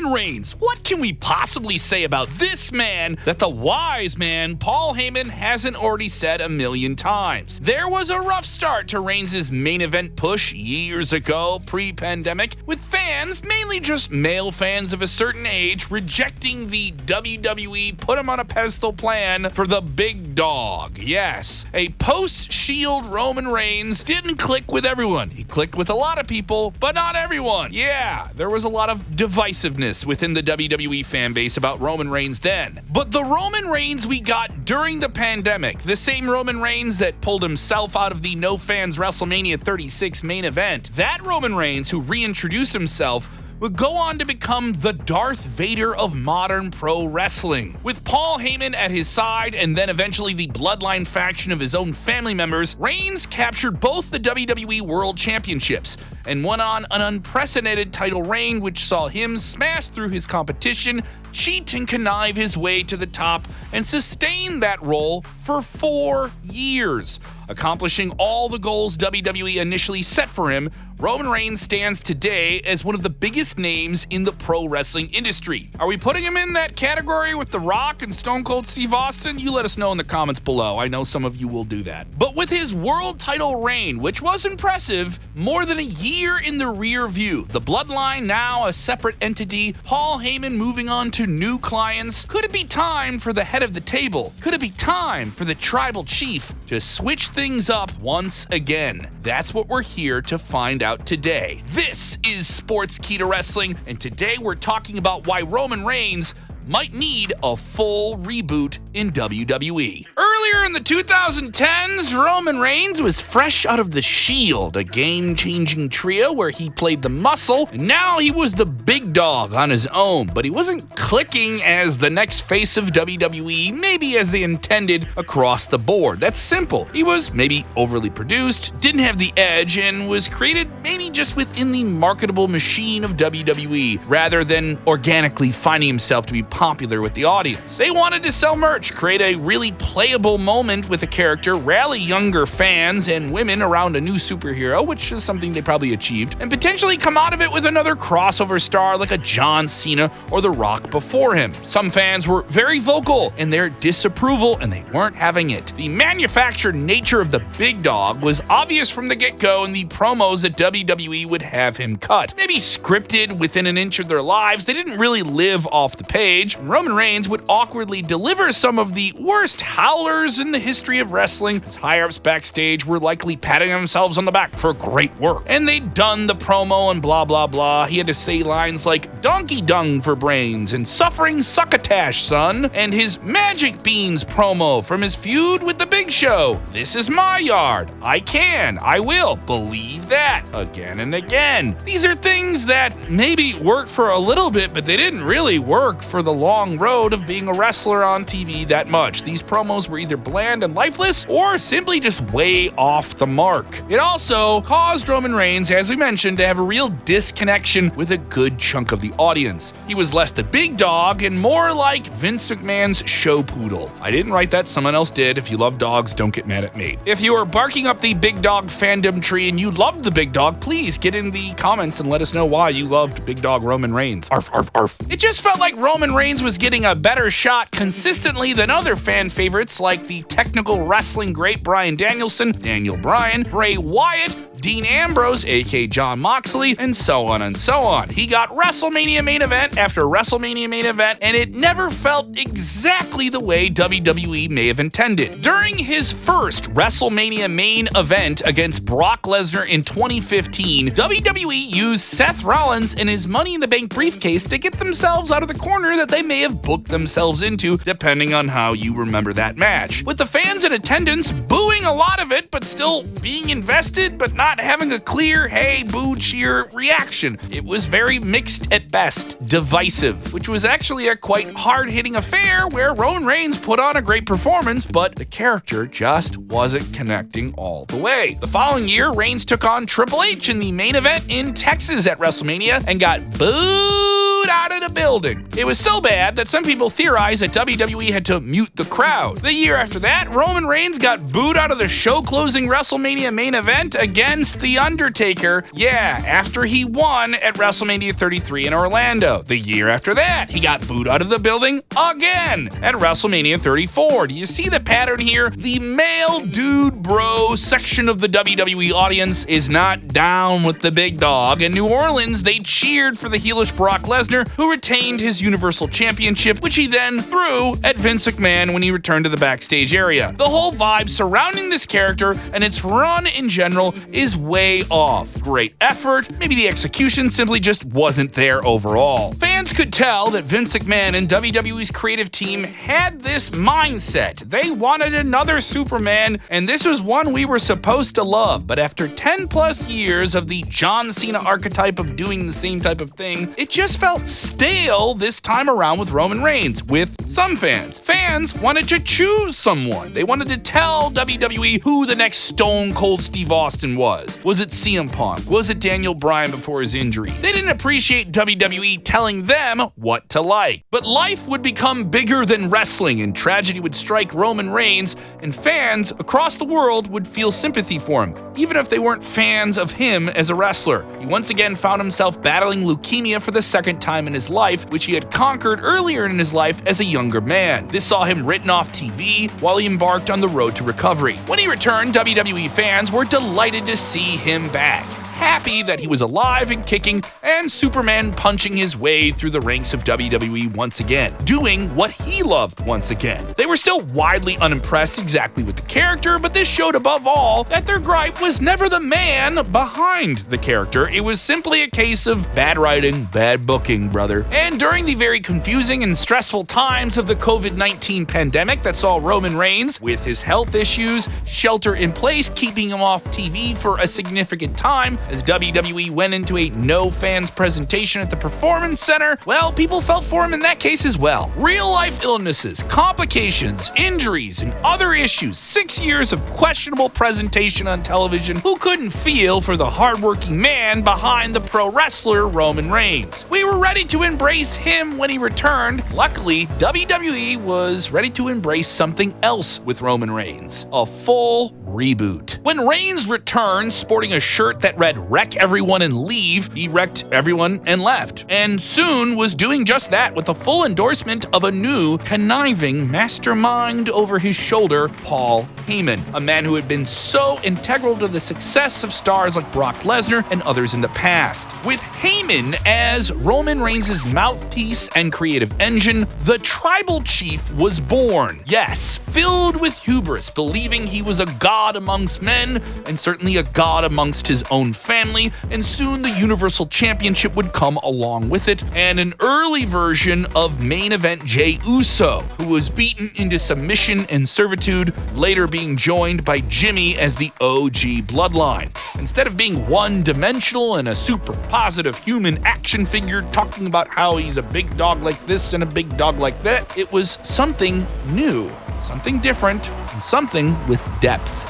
Roman Reigns. What can we possibly say about this man that the wise man, Paul Heyman, hasn't already said a million times? There was a rough start to Reigns' main event push years ago, pre-pandemic, with fans, mainly just male fans of a certain age, rejecting the WWE put him on a pedestal plan for the big dog. Yes, a post-Shield Roman Reigns didn't click with everyone. He clicked with a lot of people, but not everyone. Yeah, there was a lot of divisiveness within the WWE fan base about Roman Reigns then. But the Roman Reigns we got during the pandemic, the same Roman Reigns that pulled himself out of the no fans WrestleMania 36 main event, that Roman Reigns who reintroduced himself would go on to become the Darth Vader of modern pro wrestling. With Paul Heyman at his side and then eventually the bloodline faction of his own family members, Reigns captured both the WWE World Championships and went on an unprecedented title reign which saw him smash through his competition, cheat and connive his way to the top, and sustain that role for 4 years. Accomplishing all the goals WWE initially set for him, Roman Reigns stands today as one of the biggest names in the pro wrestling industry. Are we putting him in that category with The Rock and Stone Cold Steve Austin? You let us know in the comments below. I know some of you will do that. But with his world title reign, which was impressive, more than a year in the rear view, the Bloodline now a separate entity, Paul Heyman moving on to new clients, could it be time for the head of the table? Could it be time for the tribal chief to switch things up once again? That's what we're here to find out today. This is Sportskeeda Wrestling, and today we're talking about why Roman Reigns might need a full reboot in WWE. Earlier in the 2010s, Roman Reigns was fresh out of The Shield, a game-changing trio where he played the muscle, and now he was the big dog on his own, but he wasn't clicking as the next face of WWE, maybe as they intended across the board. That's simple. He was maybe overly produced, didn't have the edge, and was created maybe just within the marketable machine of WWE, rather than organically finding himself to be popular with the audience. They wanted to sell merch, create a really playable moment with a character, rally younger fans and women around a new superhero, which is something they probably achieved, and potentially come out of it with another crossover star like a John Cena or The Rock before him. Some fans were very vocal in their disapproval, and they weren't having it. The manufactured nature of the big dog was obvious from the get-go in the promos that WWE would have him cut. Maybe scripted within an inch of their lives, they didn't really live off the page. Roman Reigns would awkwardly deliver some of the worst howlers in the history of wrestling. His higher-ups backstage were likely patting themselves on the back for great work. And they'd done the promo and blah blah blah. He had to say lines like donkey dung for brains and suffering succotash, son, and his magic beans promo from his feud with the Big Show. This is my yard. I will believe that again and again. These are things that maybe worked for a little bit, but they didn't really work for the long road of being a wrestler on TV that much. These promos were either bland and lifeless or simply just way off the mark. It also caused Roman Reigns, as we mentioned, to have a real disconnection with a good chunk of the audience. He was less the big dog and more like Vince McMahon's show poodle. I didn't write that, someone else did. If you love dogs, don't get mad at me. If you are barking up the big dog fandom tree and you loved the big dog, please get in the comments and let us know why you loved big dog Roman Reigns. Arf, arf, arf. It just felt like Roman Reigns was getting a better shot consistently than other fan favorites like the technical wrestling great Bryan Danielson, Daniel Bryan, Bray Wyatt, Dean Ambrose, aka Jon Moxley, and so on and so on. He got WrestleMania main event after WrestleMania main event, and it never felt exactly the way WWE may have intended. During his first WrestleMania main event against Brock Lesnar in 2015, WWE used Seth Rollins and his Money in the Bank briefcase to get themselves out of the corner that they may have booked themselves into, depending on how you remember that match. With the fans in attendance booing a lot of it, but still being invested, but not having a clear, hey, boo, cheer reaction. It was very mixed at best, divisive, which was actually a quite hard-hitting affair where Roman Reigns put on a great performance, but the character just wasn't connecting all the way. The following year, Reigns took on Triple H in the main event in Texas at WrestleMania and got booed out of flooded a building. It was so bad that some people theorized that WWE had to mute the crowd. The year after that, Roman Reigns got booed out of the show-closing WrestleMania main event against The Undertaker. Yeah, after he won at WrestleMania 33 in Orlando. The year after that, he got booed out of the building again at WrestleMania 34. Do you see the pattern here? The male dude bro section of the WWE audience is not down with the big dog. In New Orleans, they cheered for the heelish Brock Lesnar, who retained his Universal Championship, which he then threw at Vince McMahon when he returned to the backstage area. The whole vibe surrounding this character and its run in general is way off. Great effort, maybe the execution simply just wasn't there overall. Fans could tell that Vince McMahon and WWE's creative team had this mindset. They wanted another Superman, and this was one we were supposed to love. But after 10 plus years of the John Cena archetype of doing the same type of thing, it just felt stale this time around with Roman Reigns, with some fans. Fans wanted to choose someone. They wanted to tell WWE who the next Stone Cold Steve Austin was. Was it CM Punk? Was it Daniel Bryan before his injury? They didn't appreciate WWE telling them what to like. But life would become bigger than wrestling, and tragedy would strike Roman Reigns, and fans across the world would feel sympathy for him, even if they weren't fans of him as a wrestler. He once again found himself battling leukemia for the second time in his life, which he had conquered earlier in his life as a younger man. This saw him written off TV while he embarked on the road to recovery. When he returned, WWE fans were delighted to see him back, happy that he was alive and kicking, and Superman punching his way through the ranks of WWE once again, doing what he loved once again. They were still widely unimpressed exactly with the character, but this showed above all that their gripe was never the man behind the character. It was simply a case of bad writing, bad booking, brother. And during the very confusing and stressful times of the COVID-19 pandemic that saw Roman Reigns, with his health issues, shelter in place, keeping him off TV for a significant time, as WWE went into a no-fans presentation at the Performance Center, well, people felt for him in that case as well. Real-life illnesses, complications, injuries, and other issues. 6 years of questionable presentation on television. Who couldn't feel for the hardworking man behind the pro wrestler Roman Reigns? We were ready to embrace him when he returned. Luckily, WWE was ready to embrace something else with Roman Reigns. A full reboot. When Reigns returned sporting a shirt that read "Wreck everyone and leave," he wrecked everyone and left. And soon was doing just that with a full endorsement of a new, conniving mastermind over his shoulder, Paul Heyman, a man who had been so integral to the success of stars like Brock Lesnar and others in the past. With Heyman as Roman Reigns' mouthpiece and creative engine, the tribal chief was born. Yes, filled with hubris, believing he was a god amongst men, and certainly a god amongst his own family, and soon the Universal Championship would come along with it, and an early version of main event Jey Uso, who was beaten into submission and servitude, later being joined by Jimmy as the OG Bloodline. Instead of being one-dimensional and a super positive human action figure talking about how he's a big dog like this and a big dog like that, it was something new, something different, and something with depth.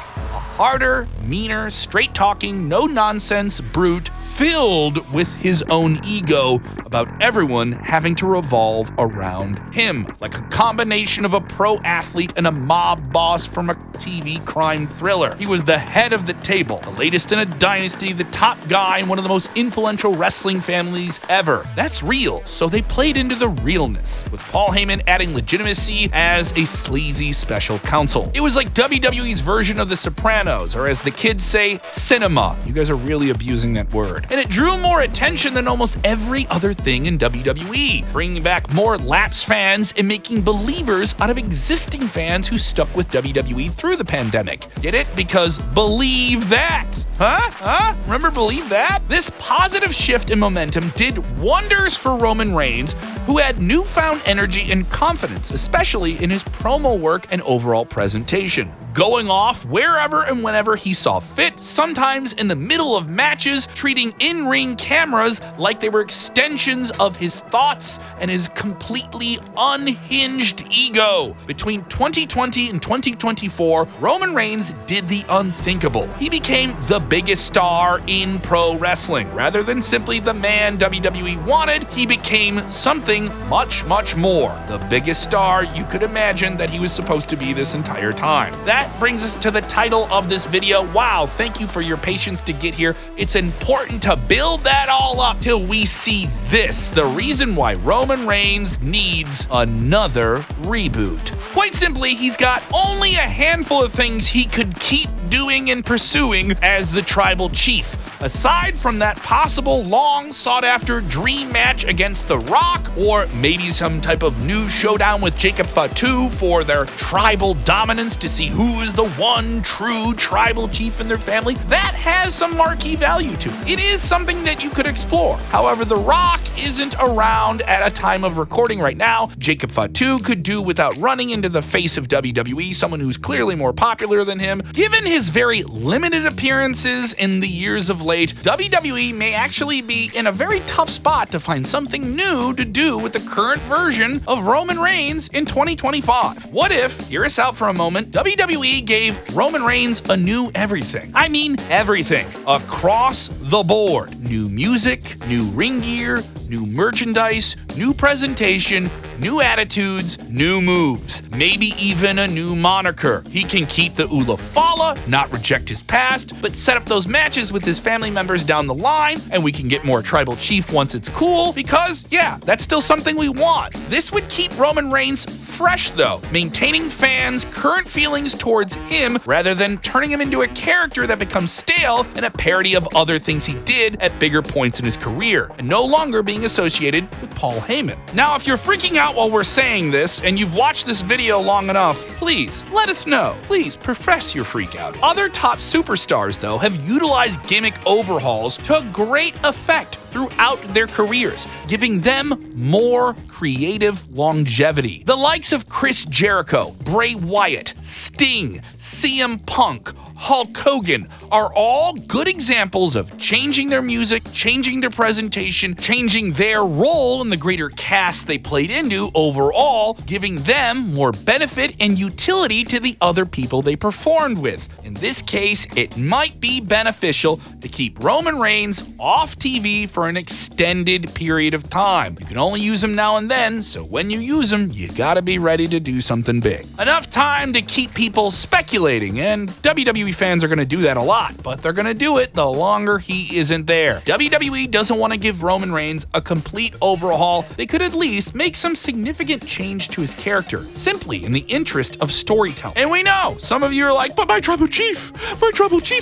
Harder, meaner, straight-talking, no-nonsense brute filled with his own ego about everyone having to revolve around him, like a combination of a pro athlete and a mob boss from a TV crime thriller. He was the head of the table, the latest in a dynasty, the top guy in one of the most influential wrestling families ever. That's real, so they played into the realness, with Paul Heyman adding legitimacy as a sleazy special counsel. It was like WWE's version of The Sopranos, or as the kids say, cinema. You guys are really abusing that word. And it drew more attention than almost every other thing in WWE, bringing back more lapsed fans and making believers out of existing fans who stuck with WWE through the pandemic. Get it? Because believe that. Huh? Remember believe that? This positive shift in momentum did wonders for Roman Reigns, who had newfound energy and confidence, especially in his promo work and overall presentation. going off wherever and whenever he saw fit, sometimes in the middle of matches, treating in-ring cameras like they were extensions of his thoughts and his completely unhinged ego. Between 2020 and 2024, Roman Reigns did the unthinkable. He became the biggest star in pro wrestling. Rather than simply the man WWE wanted, he became something much, much more. The biggest star you could imagine that he was supposed to be this entire time. That brings us to the title of this video. Wow, thank you for your patience to get here. It's important to build that all up till we see this, the reason why Roman Reigns needs another reboot. Quite simply, he's got only a handful of things he could keep doing and pursuing as the tribal chief. Aside from that possible long sought after dream match against The Rock, or maybe some type of new showdown with Jacob Fatu for their tribal dominance to see who is the one true tribal chief in their family, that has some marquee value to it. It is something that you could explore. However, The Rock isn't around at a time of recording right now. Jacob Fatu could do without running into the face of WWE, someone who's clearly more popular than him. Given his very limited appearances in the years of late, WWE may actually be in a very tough spot to find something new to do with the current version of Roman Reigns in 2025. What if, hear us out for a moment, WWE gave Roman Reigns a new everything? I mean everything. Across the board. New music, new ring gear, new merchandise, new presentation, new attitudes, new moves, maybe even a new moniker. He can keep the Ula Fala, not reject his past, but set up those matches with his family members down the line, and we can get more tribal chief once it's cool, because, yeah, that's still something we want. This would keep Roman Reigns fresh, though, maintaining fans' current feelings towards him rather than turning him into a character that becomes stale and a parody of other things he did at bigger points in his career, and no longer being associated with Paul Heyman. Now, if you're freaking out while we're saying this, and you've watched this video long enough, please let us know. Please profess your freak out. Other top superstars, though, have utilized gimmick overhauls to great effect throughout their careers, giving them more creative longevity. The likes of Chris Jericho, Bray Wyatt, Sting, CM Punk, Hulk Hogan are all good examples of changing their music, changing their presentation, changing their role in the greater cast they played into overall, giving them more benefit and utility to the other people they performed with. In this case, it might be beneficial to keep Roman Reigns off TV for an extended period of time. You can only use him now and then, so when you use him, you gotta be ready to do something big. Enough time to keep people speculating, and WWE fans are gonna do that a lot, but they're gonna do it the longer he isn't there. WWE doesn't want to give Roman Reigns a complete overhaul. They could at least make some significant change to his character, simply in the interest of storytelling. And we know, some of you are like, but my tribal chief,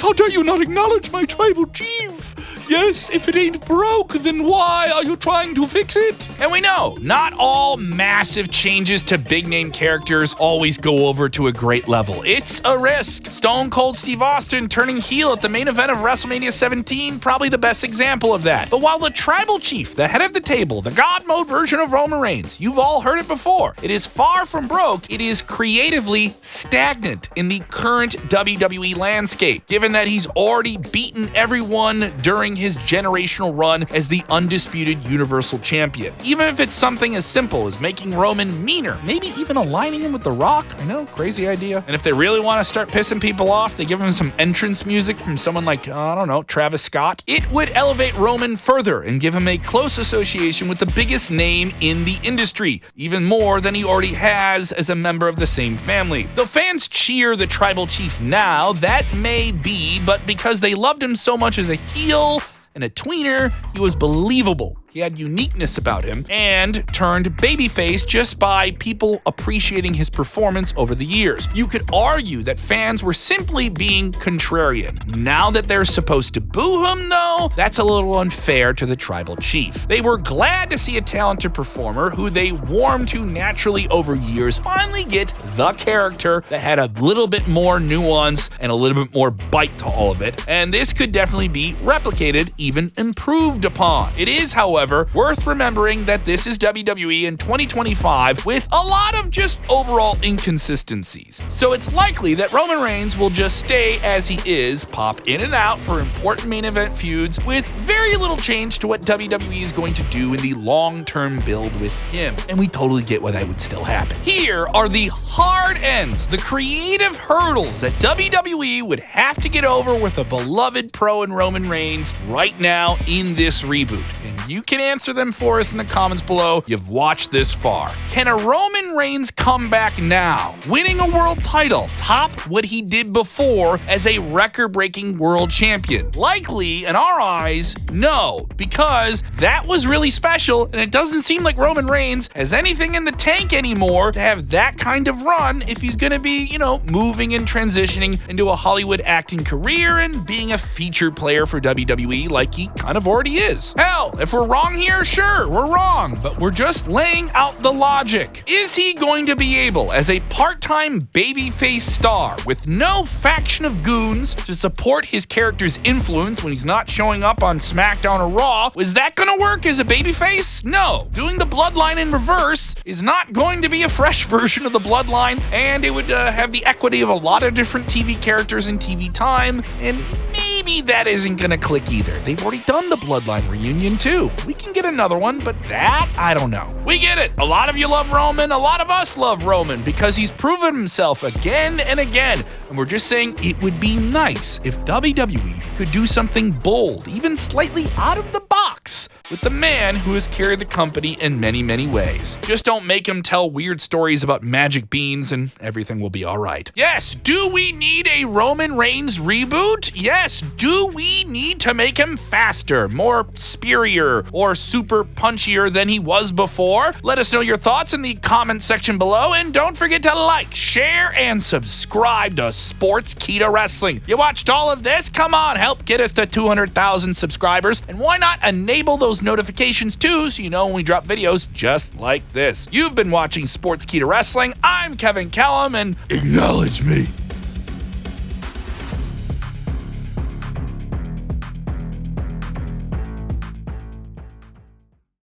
how dare you not acknowledge my tribal chief? Yes, if it ain't broke, then why are you trying to fix it? And we know, not all massive changes to big-name characters always go over to a great level. It's a risk. Stone Cold Steve Austin turning heel at the main event of WrestleMania 17, probably the best example of that. But while the tribal chief, the head of the table, the God mode version of Roman Reigns, you've all heard it before, it is far from broke, it is creatively stagnant in the current WWE landscape, given that he's already beaten everyone during his generational run as the undisputed Universal Champion. Even if it's something as simple as making Roman meaner, maybe even aligning him with The Rock. I know, crazy idea. And if they really want to start pissing people off, they give him some entrance music from someone like, I don't know, Travis Scott. It would elevate Roman further and give him a close association with the biggest name in the industry, even more than he already has as a member of the same family. Though fans cheer the tribal chief now, that may be, but because they loved him so much as a heel and a tweener, he was believable. He had uniqueness about him and turned babyface just by people appreciating his performance over the years. You could argue that fans were simply being contrarian. Now that they're supposed to boo him, though, that's a little unfair to the tribal chief. They were glad to see a talented performer who they warmed to naturally over years finally get the character that had a little bit more nuance and a little bit more bite to all of it, and this could definitely be replicated, even improved upon. It is, however, however, worth remembering that this is WWE in 2025 with a lot of just overall inconsistencies. So it's likely that Roman Reigns will just stay as he is, pop in and out for important main event feuds with very little change to what WWE is going to do in the long-term build with him. And we totally get why that would still happen. Here are the hard ends, the creative hurdles that WWE would have to get over with a beloved pro in Roman Reigns right now in this reboot. And you can answer them for us in the comments below. You've watched this far. Can a Roman Reigns come back now, winning a world title, top what he did before as a record-breaking world champion? Likely, in our eyes, no, because that was really special, and it doesn't seem like Roman Reigns has anything in the tank anymore to have that kind of run if he's going to be, moving and transitioning into a Hollywood acting career and being a featured player for WWE like he kind of already is. Hell, if we're wrong here, sure, we're wrong, but we're just laying out the logic. Is he going to be able, as a part-time babyface star with no faction of goons to support his character's influence when he's not showing up on SmackDown or Raw, was that going to work as a babyface? No. Doing the Bloodline in reverse is not going to be a fresh version of the Bloodline, and it would have the equity of a lot of different TV characters and TV time, and maybe that isn't going to click either. They've already done the Bloodline reunion too. We can get another one, but that, I don't know. We get it. A lot of you love Roman. A lot of us love Roman because he's proven himself again and again. And we're just saying it would be nice if WWE could do something bold, even slightly out of the box, with the man who has carried the company in many, many ways. Just don't make him tell weird stories about magic beans and everything will be all right. Yes, do we need a Roman Reigns reboot? Yes. Do we need to make him faster, more spearier, or super punchier than he was before? Let us know your thoughts in the comment section below, and don't forget to like, share, and subscribe to Sportskeeda Wrestling. You watched all of this? Come on, help get us to 200,000 subscribers, and why not enable those notifications too so you know when we drop videos just like this. You've been watching Sportskeeda Wrestling. I'm Kevin Kellum, and acknowledge me.